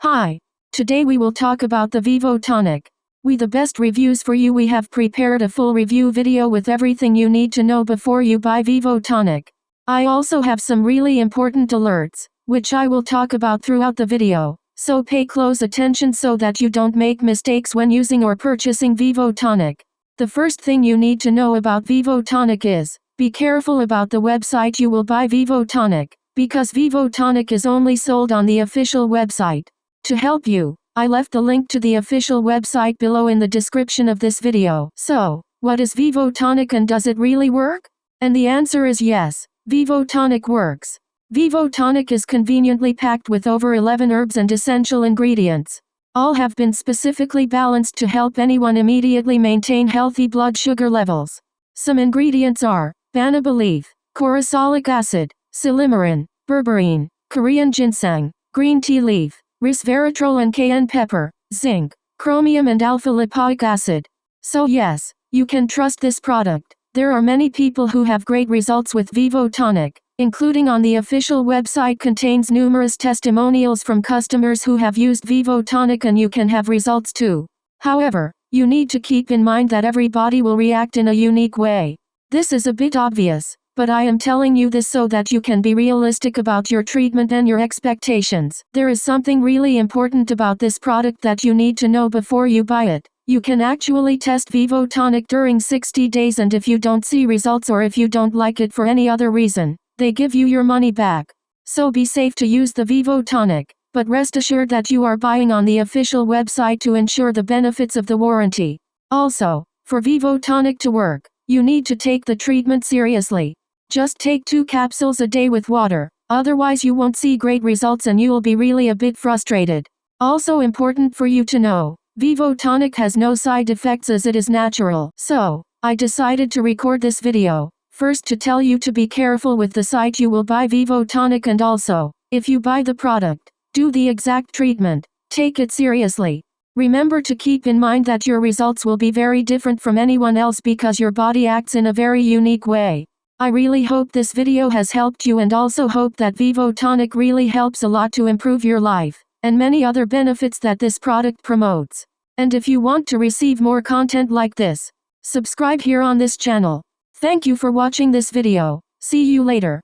Hi. Today we will talk about the Vivo Tonic. With the best reviews for you, we have prepared a full review video with everything you need to know before you buy Vivo Tonic. I also have some really important alerts, which I will talk about throughout the video, so pay close attention so that you don't make mistakes when using or purchasing Vivo Tonic. The first thing you need to know about Vivo Tonic is, be careful about the website you will buy Vivo Tonic, because Vivo Tonic is only sold on the official website. To help you, I left the link to the official website below in the description of this video. So, what is Vivo Tonic and does it really work? And the answer is yes, Vivo Tonic works. Vivo Tonic is conveniently packed with over 11 herbs and essential ingredients. All have been specifically balanced to help anyone immediately maintain healthy blood sugar levels. Some ingredients are banana leaf, corosolic acid, silymarin, berberine, Korean ginseng, green tea leaf, resveratrol and cayenne pepper, zinc, chromium and alpha-lipoic acid. So yes, you can trust this product. There are many people who have great results with Vivo Tonic, including on the official website contains numerous testimonials from customers who have used Vivo Tonic, and you can have results too. However, you need to keep in mind that every body will react in a unique way. This is a bit obvious, but I am telling you this so that you can be realistic about your treatment and your expectations. There is something really important about this product that you need to know before you buy it. You can actually test Vivo Tonic during 60 days, and if you don't see results or if you don't like it for any other reason, they give you your money back. So be safe to use the Vivo Tonic, but rest assured that you are buying on the official website to ensure the benefits of the warranty. Also, for Vivo Tonic to work, you need to take the treatment seriously. Just take 2 capsules a day with water, otherwise you won't see great results and you'll be really a bit frustrated. Also important for you to know, Vivo Tonic has no side effects as it is natural. So, I decided to record this video, first to tell you to be careful with the site you will buy Vivo Tonic, and also, if you buy the product, do the exact treatment, take it seriously. Remember to keep in mind that your results will be very different from anyone else because your body acts in a very unique way. I really hope this video has helped you, and also hope that Vivo Tonic really helps a lot to improve your life, and many other benefits that this product promotes. And if you want to receive more content like this, subscribe here on this channel. Thank you for watching this video. See you later.